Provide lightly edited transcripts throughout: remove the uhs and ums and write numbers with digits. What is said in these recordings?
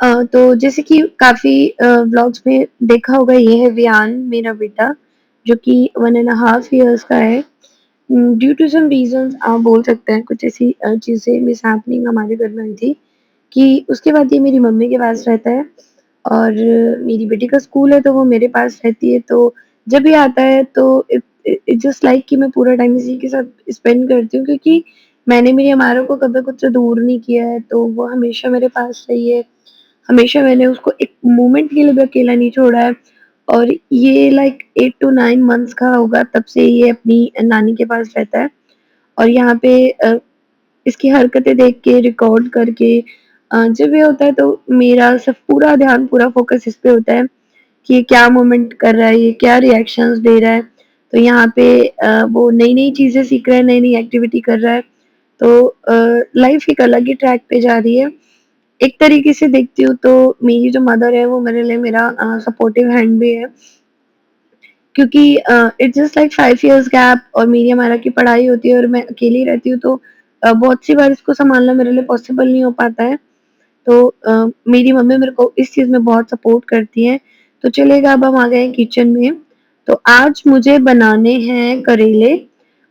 तो जैसे कि काफ़ी व्लॉग्स में देखा होगा, ये है वियान मेरा बेटा, जो कि 1 एंड अ हाफ इयर्स का है। ड्यू टू सम रीज़न्स आप बोल सकते हैं, कुछ ऐसी चीज़ें मिसहैपनिंग हमारे घर में हुई थी कि उसके बाद ये मेरी मम्मी के पास रहता है और मेरी बेटी का स्कूल है तो वो मेरे पास रहती है। तो जब ये आता है तो इट्स जस्ट लाइक कि मैं पूरा टाइम इसी के साथ स्पेंड करती हूँ, क्योंकि मैंने मेरी अमारा को कभी खुद से दूर नहीं किया है, तो वो हमेशा मेरे पास रही है। हमेशा मैंने उसको एक मोमेंट के लिए भी अकेला नहीं छोड़ा है। और ये लाइक 8 टू 9 मंथ्स का होगा तब से ये अपनी नानी के पास रहता है। और यहाँ पे इसकी हरकतें देख के रिकॉर्ड करके जब ये होता है तो मेरा सब पूरा ध्यान, पूरा फ़ोकस इस पे होता है कि ये क्या मोमेंट कर रहा है, ये क्या रिएक्शंस दे रहा है। तो यहाँ पे वो नई-नई चीज़ें सीख रहा है, नई-नई एक्टिविटी कर रहा है। तो लाइफ़ एक अलग ही ट्रैक पे जा रही है। एक तरीके से देखती हूँ तो मेरी जो मदर है वो मेरे लिए मेरा सपोर्टिव हैंड भी है, क्योंकि it's just like 5 years gap और मेरी हमारा की पढ़ाई होती है और मैं अकेली रहती हूँ, तो बहुत सी बार इसको सँभालना मेरे लिए पॉसिबल नहीं हो पाता है। तो मेरी मम्मी मेरे को इस चीज़ में बहुत सपोर्ट करती हैं। तो चलिएगा, अब हम आ गए हैं किचन में। तो आज मुझे बनाने हैं करेले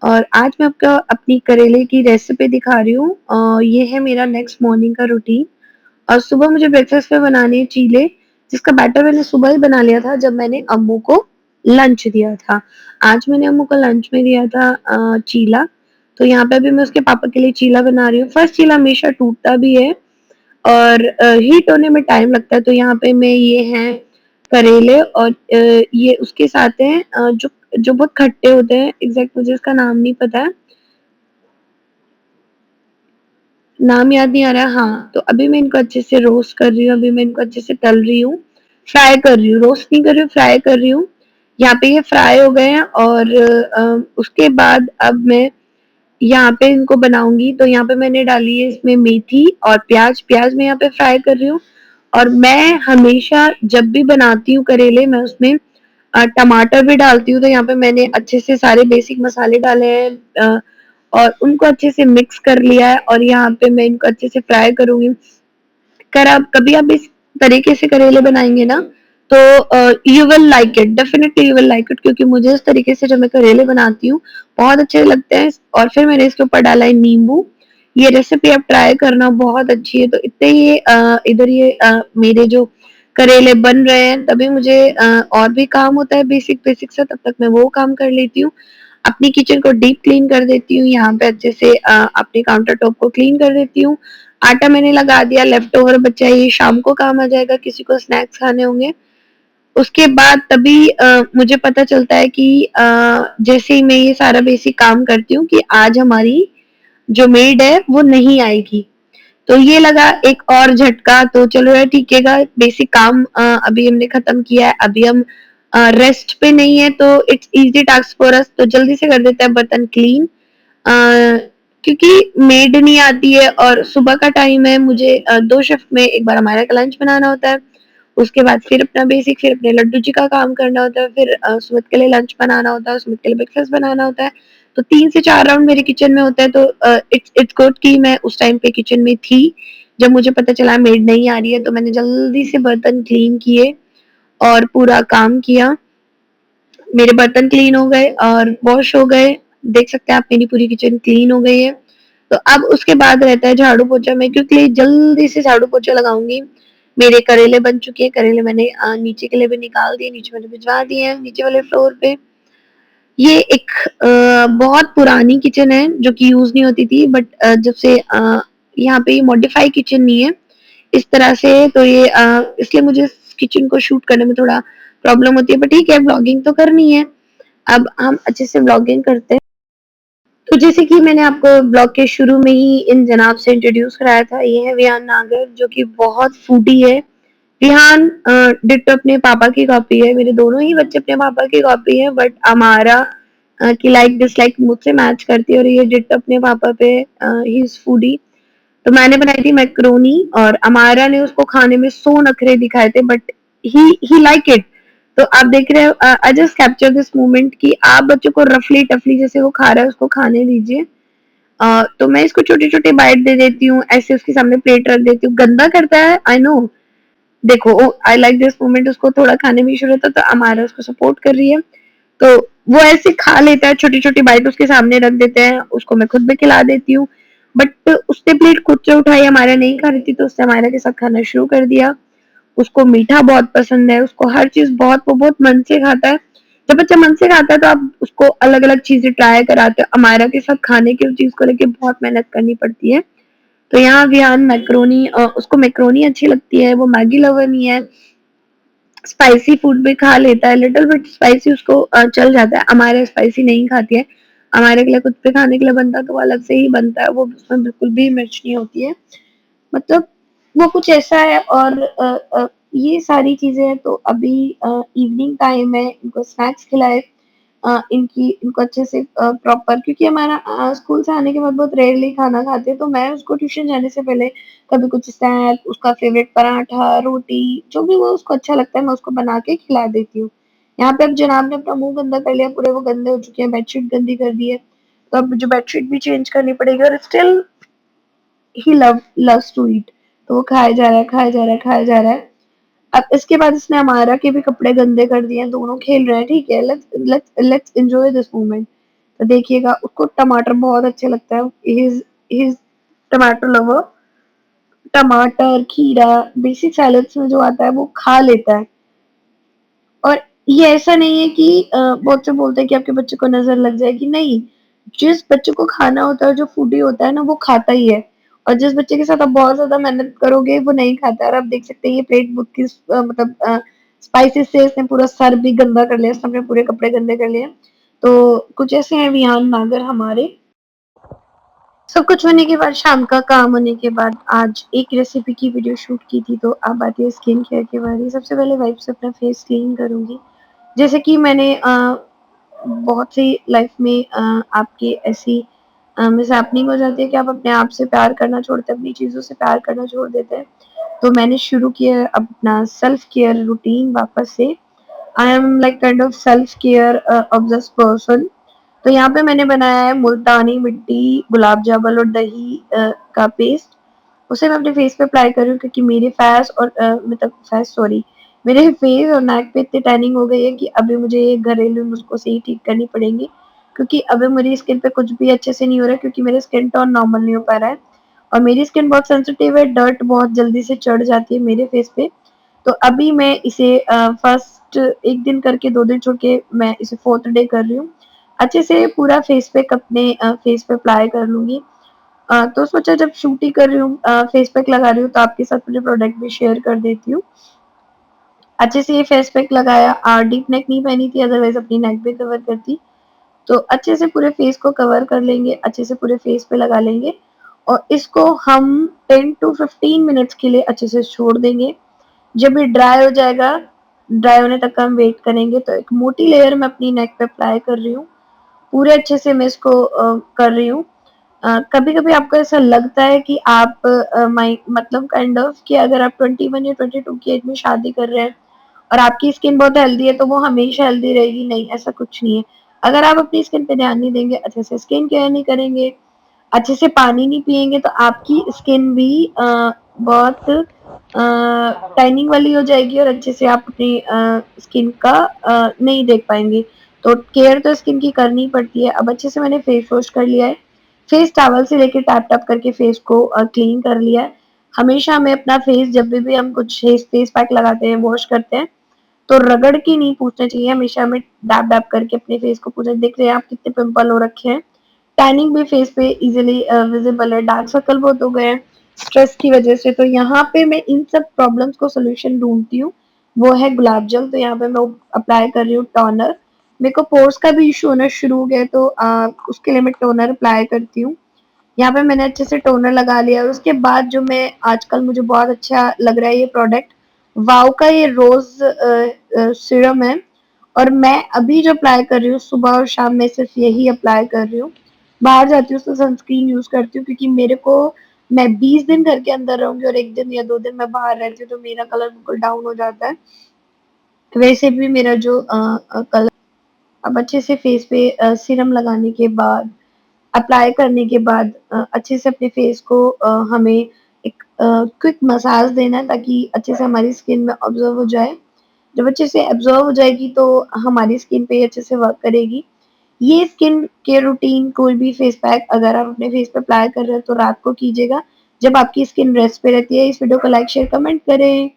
और आज मैं आपको अपनी करेले की रेसिपी दिखा रही हूँ। ये है मेरा नेक्स्ट मॉर्निंग का रूटीन। और सुबह मुझे ब्रेकफ़ास्ट में बनाने हैं चीले, जिसका बैटर मैंने सुबह ही बना लिया था जब मैंने अम्मू को लंच दिया था। आज मैंने अम्मू को लंच में दिया था चीला, तो यहाँ पे भी मैं उसके पापा के लिए चीला बना रही हूँ। फर्स्ट चीला हमेशा टूटता भी है और हीट होने में टाइम लगता है, तो यहाँ पे मैं ये हैं करेले और ये उसके साथ हैं जो जो बहुत खट्टे होते हैं, एग्ज़ैक्ट मुझे इसका नाम नहीं पता है। नाम याद नहीं आ रहा है, हाँ, तो अभी मैं इनको अच्छे से रोस्ट कर रही हूँ, अभी मैं इनको अच्छे से तल रही हूँ, फ्राई कर रही हूँ, रोस्ट नहीं कर रही हूँ, फ्राई कर रही हूँ। यहाँ पे ये फ्राई हो गए हैं और उसके बाद अब मैं यहाँ पे इनको बनाऊँगी, तो यहाँ पे मैंने डाली है इसमें मेथी और प्याज़, प्याज़ मैं यहाँ पे फ्राई कर रही हूँ। और मैं हमेशा जब भी बनाती हूँ करेले, मैं उसमें टमाटर भी डालती हूँ, तो यहाँ पे मैंने अच्छे से सारे बेसिक मसाले डाले हैं और उनको अच्छे से मिक्स कर लिया है और यहाँ पे मैं इनको अच्छे से फ्राई करूँगी। अगर आप कभी आप इस तरीके से करेले बनाएँगे ना, तो you will like it, definitely you will like it, क्योंकि मुझे इस तरीके से जब मैं करेले बनाती हूँ, बहुत अच्छे लगते हैं। और फिर मैंने इसके ऊपर डाला है नींबू। ये रेसिपी आप ट्राई करना, बहुत अच्छी है। तो इतने ये इधर ये मेरे जो करेले बन रहे हैं, तभी मुझे और भी काम होता है बेसिक सा, तब तक मैं वो काम कर लेती हूँ। अपनी किचन को डीप क्लीन कर देती हूँ, यहाँ पे अच्छे से अपने काउंटर टॉप को क्लीन कर देती हूँ। आटा मैंने लगा दिया, लेफ्ट ओवर बचा है, ये शाम को काम आ जाएगा, किसी को स्नैक्स खाने होंगे। उसके बाद तभी मुझे पता चलता है कि जैसे ही मैं ये सारा बेसिक काम करती हूँ कि आज हमारी जो मेड है वो नहीं आएगी। तो ये लगा एक और झटका, तो चलो यार ठीक है, बेसिक काम अभी हमने खत्म किया है, अभी हम रेस्ट पे नहीं है, तो it's easy task for us, तो जल्दी से कर देते हैं बर्तन क्लीन। क्योंकि मेड नहीं आती है और सुबह का टाइम है, मुझे 2 शिफ्ट में एक बार हमारा का लंच बनाना होता है, उसके बाद फिर अपना बेसिक, फिर अपने लड्डू जी का काम करना होता है, फिर सुमित के लिए लंच बनाना होता है, सुमित के लिए ब्रेकफास्ट बनाना होता है। तो 3 से 4 राउंड मेरे किचन में होता है, तो इट्स इट्स गुड कि मैं उस टाइम पे किचन में थी। जब मुझे पता चला मेड नहीं आ रही है, तो मैंने जल्दी से बर्तन क्लीन किए और पूरा काम किया। मेरे बर्तन क्लीन हो गए और वॉश हो गए। देख सकते हैं आप, मेरी पूरी किचन क्लीन हो गई है। तो अब उसके बाद रहता है झाड़ू पोछा। मैं क्विकली जल्दी से झाड़ू पोछा लगाऊंगी। मेरे करेले बन चुके हैं, करेले मैंने नीचे के लिए भी निकाल दिए, नीचे मैंने भिजवा दिए हैं नीचे वाले फ्लोर पे। ये एक बहुत पुरानी किचन है जो कि यूज नहीं होती थी, बट जब से यहाँ पे मॉडिफाई किचन नहीं है इस तरह से, तो ये इसलिए मुझे किचन को शूट करने में थोड़ा प्रॉब्लम होती है, पर ठीक है, ब्लॉगिंग तो करनी है। अब हम अच्छे से ब्लॉगिंग करते हैं। तो जैसे कि मैंने आपको ब्लॉग के शुरू में ही इन जनाब से इंट्रोड्यूस कराया था, ये है विहान नागर, जो कि बहुत फूडी है। विहान डिट्टो अपने पापा की कॉपी है, मेरे दोनों ही बच्चे अपने पापा की कॉपी है, बट हमारा की लाइक डिसलाइक मुझसे मैच करती है और ये डिट्टो अपने पापा पे ही इज फूडी। तो मैंने बनाई थी मैक्रोनी और अमारा ने उसको खाने में 100 नखरे दिखाए थे, बट ही लाइक इट। तो आप देख रहे हो, I just capture this moment कि आप बच्चों को रफली टफली जैसे वो खा रहा है उसको खाने दीजिए। तो मैं इसको छोटे छोटे बाइट दे देती हूँ, ऐसे उसके सामने प्लेट रख देती हूँ। गंदा करता है, आई नो, देखो आई लाइक दिस मोमेंट, उसको थोड़ा खाने में इशू रहता तो अमारा उसको सपोर्ट कर रही है, तो वो ऐसे खा लेता है, छोटी छोटी बाइट उसके सामने रख देते हैं, उसको मैं खुद भी खिला देती हूँ। बट उसने प्लेट खुद से उठाई, हमारा नहीं खा रही थी, तो उसने हमारा के साथ खाना शुरू कर दिया। उसको मीठा बहुत पसंद है, उसको हर चीज बहुत, वो बहुत मन से खाता है। जब बच्चा मन से खाता है तो आप उसको अलग अलग चीजें ट्राई कराते हो। अमायरा के साथ खाने की चीज को लेके बहुत मेहनत करनी पड़ती है। तो यहाँ विहान मैक्रोनी, उसको मैक्रोनी अच्छी लगती है, वो मैगी लवर नहीं है। स्पाइसी फूड भी खा लेता है, लिटिल बिट स्पाइसी उसको चल जाता है। हमारे स्पाइसी नहीं खाती है, हमारे के लिए खुद पे खाने के लिए बनता है तो वो अलग से ही बनता है, वो उसमें बिल्कुल भी मिर्च नहीं होती है। मतलब वो कुछ ऐसा है। और ये सारी चीजें हैं। तो अभी इवनिंग टाइम है, इनको स्नैक्स खिलाए, इनको अच्छे से प्रॉपर, क्योंकि हमारा स्कूल से आने के बाद बहुत रेयरली खाना खाते हैं, तो मैं उसको ट्यूशन जाने से पहले कभी कुछ स्नैक, उसका फेवरेट पराठा, रोटी, जो भी वो उसको अच्छा लगता है मैं उसको बना के खिला देती हूँ। यहाँ पे अब जनाब ने अपना मुंह गंदा कर लिया, पूरे वो गंदे हो चुके हैं, बेडशीट गंदी कर दी है, तो अब जो बेडशीट भी चेंज करनी पड़ेगी। और still he loves to eat, तो वो खाया जा रहा है, खाया जा रहा है, खाया जा रहा है। अब इसके बाद इसने हमारा के भी कपड़े गंदे कर दिए हैं, दोनों खेल रहे हैं, ठीक है, लेट्स एंजॉय दिस मोमेंट। तो देखिएगा, उसको टमाटर बहुत अच्छे लगता है, हिज टमाटो लवर। टमाटर, खीरा, बेसिक सैलड्स में जो आता है वो खा लेता है। और ये ऐसा नहीं है कि बहुत से बोलते हैं कि आपके बच्चे को नजर लग जाएगी, नहीं। जिस बच्चे को खाना होता है, जो फूडी होता है ना, वो खाता ही है। और जिस बच्चे के साथ आप बहुत ज्यादा मेहनत करोगे वो नहीं खाता है। और आप देख सकते हैं ये प्लेट बुक की मतलब स्पाइसेस से इसने पूरा सर भी गंदा कर लिया, इसने अपने पूरे कपड़े गंदे कर लिए। तो कुछ ऐसे हैं विहान नागर हमारे। सब कुछ होने के बाद, शाम का काम होने के बाद, आज एक रेसिपी की वीडियो शूट की थी। तो अब आती है स्किन केयर के बारे में। सबसे पहले वाइप से अपना फेस क्लीन करूंगी। जैसे कि मैंने बहुत सी लाइफ में आपकी ऐसी मिसहैपनिंग हो जाती है कि आप अपने आप से प्यार करना छोड़ते हैं, अपनी चीज़ों से प्यार करना छोड़ देते हैं। तो मैंने शुरू किया अपना सेल्फ केयर रूटीन वापस से। I am like kind of self care obsessed person. तो यहाँ पे मैंने बनाया है मुल्तानी मिट्टी, गुलाब जामुन और दही का पेस्ट। उसे मैं अपने फेस पे अप्लाई कर रही हूँ, क्योंकि मेरे फेस और मतलब फेस सॉरी, मेरे फेस और नेक पे इतनी टैनिंग हो गई है कि अभी मुझे ये घरेलू नुस्खों से ही ठीक करनी पड़ेगी। क्योंकि अभी मेरी स्किन पे कुछ भी अच्छे से नहीं हो रहा है, क्योंकि मेरा स्किन टोन नॉर्मल नहीं हो पा रहा है। और मेरी स्किन बहुत सेंसिटिव है, डर्ट बहुत जल्दी से चढ़ जाती है मेरे फेस पे। तो अभी मैं इसे फर्स्ट एक दिन करके 2 दिन छोड़ के मैं इसे फोर्थ डे कर रही हूँ। अच्छे से पूरा फेस पैक अपने फेस पे अप्लाई कर लूँगी। तो सोचा जब शूट ही कर रही हूँ, फेस पैक लगा रही हूँ, तो आपके साथ मुझे प्रोडक्ट भी शेयर कर देती हूँ। अच्छे से ये फेस पैक लगाया, डीप नेक नहीं पहनी थी, अदरवाइज़ अपनी नेक भी कवर करती। तो अच्छे से पूरे फेस को कवर कर लेंगे, अच्छे से पूरे फेस पे लगा लेंगे। और इसको हम 10 टू 15 मिनट्स के लिए अच्छे से छोड़ देंगे। जब ये ड्राई हो जाएगा, ड्राई होने तक का हम वेट करेंगे। तो एक मोटी लेयर मैं अपनी नेक पे अप्लाई कर रही हूँ, पूरे अच्छे से मैं इसको कर रही हूँ। कभी-कभी आपको ऐसा लगता है कि आप माइ मतलब काइंड ऑफ कि अगर आप 21 या 22 की एज में शादी कर रहे हैं और आपकी स्किन बहुत हेल्दी है, तो वो हमेशा हेल्दी रहेगी, नहीं, ऐसा कुछ नहीं है। अगर आप अपनी स्किन पे ध्यान नहीं देंगे, अच्छे से स्किन केयर नहीं करेंगे, अच्छे से पानी नहीं पिएंगे, तो आपकी स्किन भी बहुत टाइनिंग वाली हो जाएगी और अच्छे से आप अपनी स्किन का नहीं देख पाएंगे। तो केयर तो स्किन की करनी पड़ती है। अब अच्छे से मैंने फेस वॉश कर लिया है, फेस टॉवल से लेके टैप टैप करके फेस को क्लीन कर लिया है। हमेशा हमें अपना फेस, जब भी हम कुछ फेस पैक लगाते हैं, वॉश करते हैं, तो रगड़ के नहीं पूछना चाहिए, हमेशा हमें डैब डैब करके अपने फेस को पूछना। देख रहे हैं आप कितने पिंपल हो रखे हैं, टैनिंग भी फेस पे इजीली विजिबल है, डार्क सर्कल बहुत हो गए हैं स्ट्रेस की वजह से। तो यहाँ पे मैं इन सब प्रॉब्लम्स को सोल्यूशन ढूंढती हूँ, वो है गुलाब जल। तो यहाँ पे मैं अप्लाई कर रही हूँ टोनर। मेरे को पोर्स का भी इशू होना शुरू हो गया, तो उसके लिए मैं टोनर अप्लाई करती हूँ। यहाँ पे मैंने अच्छे से टोनर लगा लिया। और उसके बाद जो मैं आजकल मुझे बहुत अच्छा लग रहा है ये प्रोडक्ट, वाव का ये रोज सीरम है। और मैं अभी जो अप्लाई कर रही हूँ सुबह और शाम में, सिर्फ यही अप्लाई कर रही हूँ। बाहर जाती हूँ तो सनस्क्रीन यूज करती हूँ, क्योंकि मेरे को, मैं 20 दिन घर के अंदर रहूंगी और 1 दिन या 2 दिन मैं बाहर रहती हूँ, तो मेरा कलर बिल्कुल डाउन हो जाता है। वैसे भी मेरा जो कलर, अब अच्छे से फेस पे सीरम लगाने के बाद, अप्लाई करने के बाद अच्छे से अपने फेस को हमें एक क्विक मसाज देना है ताकि अच्छे से हमारी स्किन में ऑब्जर्व हो जाए। जब अच्छे से ऑब्जर्व हो जाएगी तो हमारी स्किन पे अच्छे से वर्क करेगी। ये स्किन केयर रूटीन कोई भी फेस पैक अगर आप अपने फेस पे अप्लाई कर रहे हो तो रात को कीजिएगा जब आपकी स्किन रेस्ट पे रहती है। इस वीडियो को लाइक शेयर कमेंट करें।